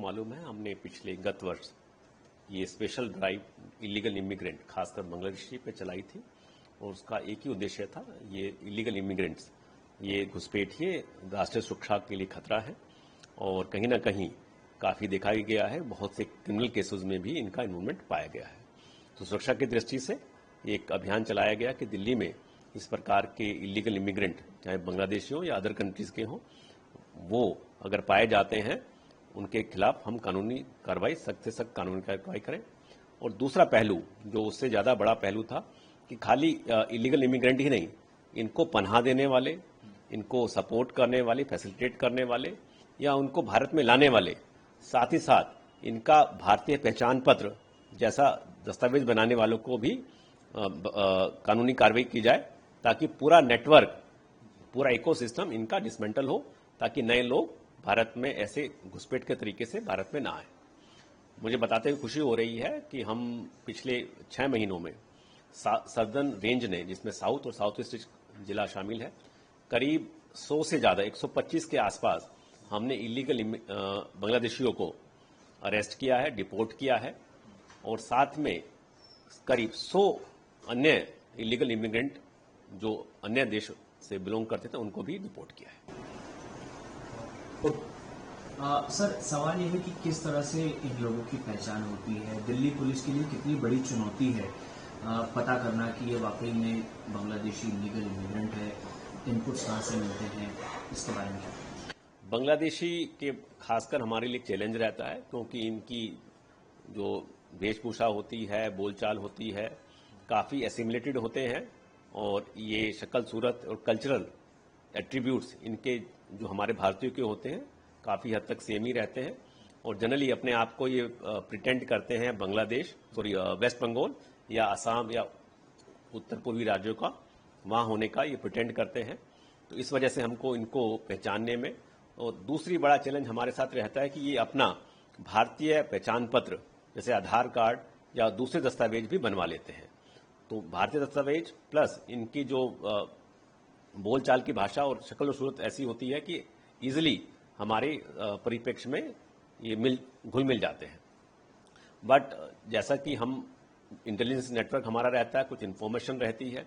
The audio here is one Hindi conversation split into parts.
मालूम है, हमने पिछले गत वर्ष ये स्पेशल ड्राइव इलीगल इमिग्रेंट खासकर बांग्लादेशी पे चलाई थी और उसका एक ही उद्देश्य था, ये इलीगल इमिग्रेंट्स, ये घुसपैठिए राष्ट्रीय सुरक्षा के लिए खतरा है और कहीं ना कहीं काफ़ी देखा गया है, बहुत से क्रिमिनल केसेस में भी इनका इन्वॉल्वमेंट पाया गया है। तो सुरक्षा की दृष्टि से एक अभियान चलाया गया कि दिल्ली में इस प्रकार के इलीगल इमिग्रेंट, चाहे बांग्लादेशी हो या अदर कंट्रीज के हों, वो अगर पाए जाते हैं उनके खिलाफ हम कानूनी कार्रवाई, सख्त से सख्त कानूनी कार्रवाई करें। और दूसरा पहलू जो उससे ज़्यादा बड़ा पहलू था कि खाली इलीगल इमिग्रेंट ही नहीं, इनको पनाह देने वाले, इनको सपोर्ट करने वाले, फैसिलिटेट करने वाले या उनको भारत में लाने वाले, साथ ही साथ इनका भारतीय पहचान पत्र जैसा दस्तावेज बनाने वालों को भी कानूनी कार्रवाई की जाए ताकि पूरा नेटवर्क, पूरा इकोसिस्टम इनका डिसमेंटल हो, ताकि नए लोग भारत में ऐसे घुसपैठ के तरीके से भारत में ना आए। मुझे बताते हुए खुशी हो रही है कि हम पिछले 6 महीनों में सदर्न रेंज ने, जिसमें साउथ और साउथ ईस्ट जिला शामिल है, करीब 100 से ज़्यादा 125 के आसपास हमने इलीगल बांग्लादेशियों को अरेस्ट किया है, डिपोर्ट किया है और साथ में करीब 100 अन्य इलीगल इमिग्रेंट जो अन्य देश से बिलोंग करते थे उनको भी डिपोर्ट किया है। सर, सवाल यह है कि किस तरह से इन लोगों की पहचान होती है। दिल्ली पुलिस के लिए कितनी बड़ी चुनौती है पता करना कि ये वाकई में बांग्लादेशी इलीगल इमिग्रेंट है, इनपुट्स कहाँ से मिलते हैं, इसके बारे में क्या? बांग्लादेशी के खासकर हमारे लिए चैलेंज रहता है, क्योंकि इनकी जो वेशभूषा होती है, बोलचाल होती है, काफ़ी एसिमिलेटेड होते हैं और ये शक्ल सूरत और कल्चरल एट्रीब्यूट्स इनके जो हमारे भारतीयों के होते हैं काफ़ी हद तक सेम ही रहते हैं और जनरली अपने आप को ये प्रिटेंड करते हैं बांग्लादेश, वेस्ट बंगाल या असम या उत्तर पूर्वी राज्यों का वहाँ होने का ये प्रिटेंड करते हैं। तो इस वजह से हमको इनको पहचानने में, और दूसरी बड़ा चैलेंज हमारे साथ रहता है कि ये अपना भारतीय पहचान पत्र जैसे आधार कार्ड या दूसरे दस्तावेज भी बनवा लेते हैं। तो भारतीय दस्तावेज प्लस इनकी जो बोलचाल की भाषा और शक्ल और सूरत ऐसी होती है कि इजीली हमारे परिप्रेक्ष्य में ये घुल मिल जाते हैं। बट जैसा कि हम इंटेलिजेंस नेटवर्क हमारा रहता है, कुछ इन्फॉर्मेशन रहती है,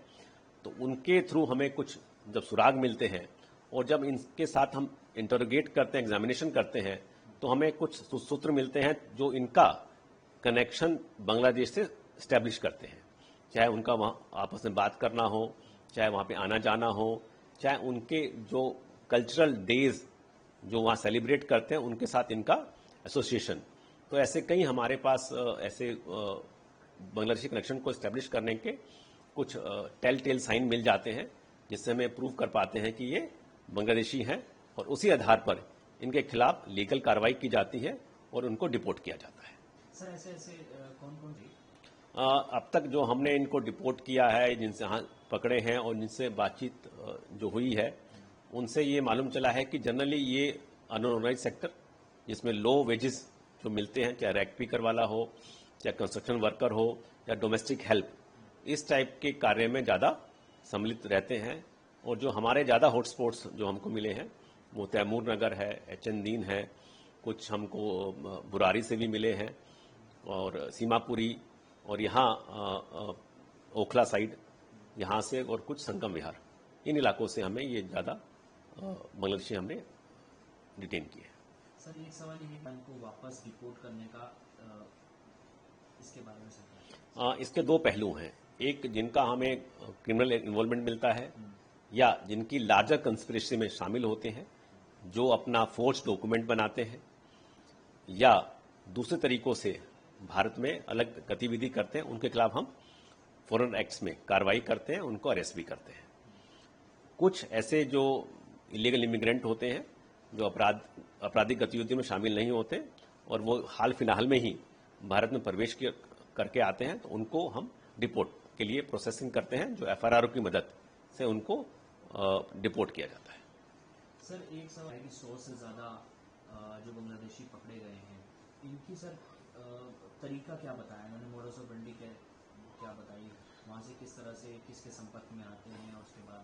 तो उनके थ्रू हमें कुछ जब सुराग मिलते हैं और जब इनके साथ हम इंटरोगेट करते हैं, एग्जामिनेशन करते हैं, तो हमें कुछ सूत्र मिलते हैं जो इनका कनेक्शन बांग्लादेश से स्टैब्लिश करते हैं। चाहे उनका वहाँ आपस में बात करना हो, चाहे वहाँ पे आना जाना हो, चाहे उनके जो कल्चरल डेज जो वहाँ सेलिब्रेट करते हैं उनके साथ इनका एसोसिएशन। तो ऐसे कई हमारे पास ऐसे बांग्लादेशी कनेक्शन को एस्टेब्लिश करने के कुछ टेल साइन मिल जाते हैं, जिससे हमें प्रूव कर पाते हैं कि ये बांग्लादेशी हैं और उसी आधार पर इनके खिलाफ लीगल कार्रवाई की जाती है और उनको डिपोर्ट किया जाता है। सर, ऐसे कौन थे? अब तक जो हमने इनको डिपोर्ट किया है, जिनसे पकड़े हैं और जिनसे बातचीत जो हुई है, उनसे ये मालूम चला है कि जनरली ये अनऑर्गेनाइज सेक्टर जिसमें लो वेजेस जो मिलते हैं, चाहे रैक पिकर वाला हो, चाहे कंस्ट्रक्शन वर्कर हो या डोमेस्टिक हेल्प, इस टाइप के कार्य में ज़्यादा सम्मिलित रहते हैं। और जो हमारे ज़्यादा हॉटस्पॉट्स जो हमको मिले हैं वो तैमूर नगर है, एचएन दीन है, कुछ हमको बुरारी से भी मिले हैं और सीमापुरी और यहाँ ओखला साइड यहाँ से, और कुछ संगम विहार, इन इलाकों से हमें ये ज़्यादा बांग्लादेशी हमने डिटेन किए। सर, एक सवाल ये है को वापस डिपोर्ट करने का, इसके बारे में सर? इसके दो पहलू हैं। एक, जिनका हमें क्रिमिनल इन्वॉल्वमेंट मिलता है या जिनकी लार्जर कंस्पिरेसी में शामिल होते हैं, जो अपना फोर्ज डॉक्यूमेंट बनाते हैं या दूसरे तरीकों से भारत में अलग गतिविधि करते हैं, उनके खिलाफ हम फॉरेन एक्ट्स में कार्रवाई करते हैं, उनको अरेस्ट भी करते हैं। कुछ ऐसे जो इलीगल इमिग्रेंट होते हैं जो आपराधिक गतिविधियों में शामिल नहीं होते और वो हाल फिलहाल में ही भारत में प्रवेश करके आते हैं, तो उनको हम डिपोर्ट के लिए प्रोसेसिंग करते हैं, जो एफआरआर की मदद से उनको डिपोर्ट किया जाता है। सर, एक सवाल है कि 100 से ज़्यादा जो बांग्लादेशी पकड़े गए हैं, इनकी सर तरीका क्या बताया मैंने, मोडस ऑपरेंडी क्या बताई, वहाँ से किस तरह से किसके संपर्क में आते हैं और उसके बाद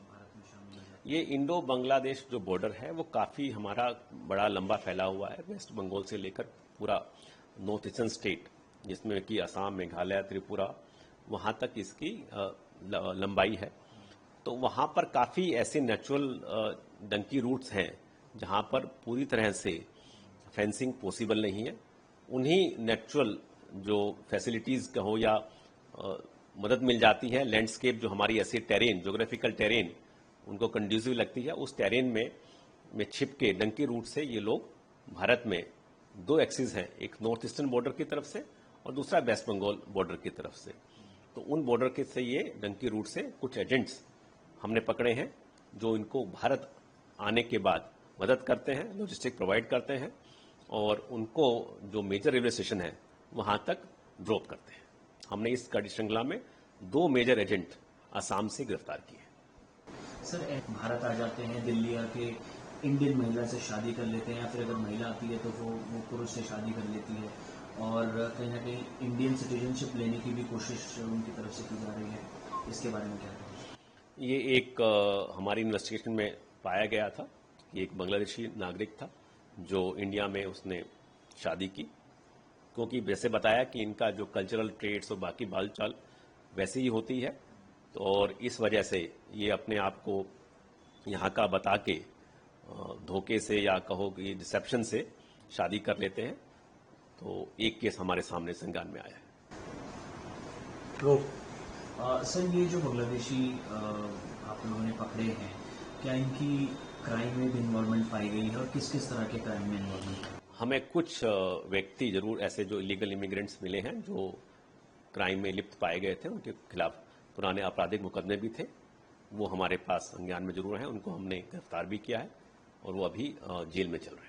भारत में शामिल हो जाते ये इंडो बांग्लादेश जो बॉर्डर है वो काफी हमारा बड़ा लंबा फैला हुआ है, वेस्ट बंगाल से लेकर पूरा नॉर्थ ईस्टर्न स्टेट जिसमें कि असम, मेघालय, त्रिपुरा, वहां तक इसकी लंबाई है। तो वहां पर काफी ऐसे नेचुरल डंकी रूट्स हैं जहां पर पूरी तरह से फेंसिंग पॉसिबल नहीं है। उन्हीं नेचुरल जो फैसिलिटीज कहो या मदद मिल जाती है, लैंडस्केप जो हमारी ऐसी टेरेन, ज्योग्राफिकल टेरेन उनको कंड्यूसिव लगती है, उस टेरेन में छिप के डंकी रूट से ये लोग भारत में दो एक्सिस हैं, एक नॉर्थ ईस्टर्न बॉर्डर की तरफ से और दूसरा वेस्ट बंगाल बॉर्डर की तरफ से। तो उन बॉर्डर के से ये डंकी रूट से कुछ एजेंट्स हमने पकड़े हैं जो इनको भारत आने के बाद मदद करते हैं, लॉजिस्टिक प्रोवाइड करते हैं और उनको जो मेजर रेलवे स्टेशन है वहां तक ड्रॉप करते हैं। हमने इस कड़ी श्रृंखला में 2 मेजर एजेंट असम से गिरफ्तार किए। सर भारत आ जाते हैं, दिल्ली आके इंडियन महिला से शादी कर लेते हैं, या फिर अगर महिला आती है तो वो पुरुष से शादी कर लेती है और कहीं ना कहीं इंडियन सिटीजनशिप लेने की भी कोशिश उनकी तरफ से की जा रही है, इसके बारे में क्या कहेंगे? ये एक हमारी इन्वेस्टिगेशन में पाया गया था कि एक बांग्लादेशी नागरिक था जो इंडिया में उसने शादी की, क्योंकि वैसे बताया कि इनका जो कल्चरल ट्रेड्स और बाकी बालचाल वैसे ही होती है, तो और इस वजह से ये अपने आप को यहाँ का बता के धोखे से या कहो कि डिसेप्शन से शादी कर लेते हैं। तो एक केस हमारे सामने संज्ञान में आया है। सर ये जो बांग्लादेशी आप लोगों ने पकड़े हैं, क्या इनकी क्राइम में भी इन्वॉल्वमेंट पाई गई है और किस किस तरह के क्राइम में इन्वॉल्वमेंट है? हमें कुछ व्यक्ति जरूर ऐसे जो इलीगल इमिग्रेंट्स मिले हैं जो क्राइम में लिप्त पाए गए थे, उनके खिलाफ पुराने आपराधिक मुकदमे भी थे, वो हमारे पास संज्ञान में जरूर हैं। उनको हमने गिरफ्तार भी किया है और वो अभी जेल में चल रहे हैं।